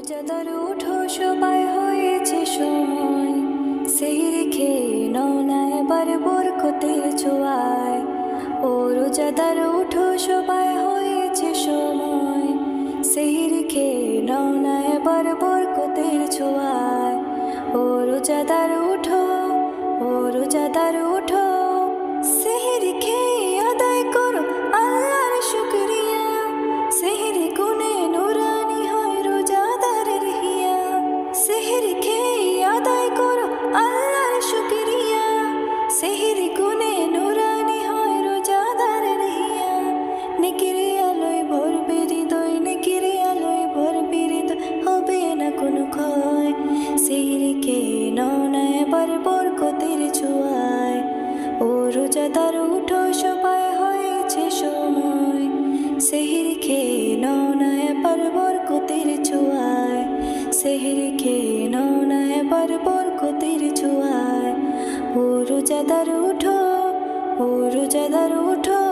রোজাদার উঠো সবাই হয়েছে সময়, সেহরি খেয়ে নাও না এবার বরকতের ছোঁয়ায়। ও রোজাদার উঠো সবাই হয়েছে সময়, সেহরি খেয়ে নাও না এবার বরকতের ছোঁয়ায়। ও রোজাদার উঠো, ও রোজাদার উঠো, সেহরি খেয়ে আদায় করো আল্লাহর শুকরিয়া। সেহরি গুনে নুরানি হয় রোজাদারের হিয়া, সেহরি খেয়ে আদায় করো আল্লাহর শুকরিয়া। সেহরি গুনে নুরানি হয় রোজাদারের হিয়া। নেকিরে আলোয় ভরবে হৃদয়, নেকিরে আলোয় ভরবে হৃদয়, হবে না কোনো ক্ষয়। সেহরি খেয়ে নাও না এবার বরকতের ছোঁয়ায়। ও রোজাদার উঠো সবাই হয়েছে সময়, সেহরি খেয়ে নাও না এবার বরকতের ছোঁয়ায়। সেহরি খেয়ে নাও না এবার বরকতের ছোঁয়ায়। ও রোজাদার উঠো, ও রোজাদার উঠো।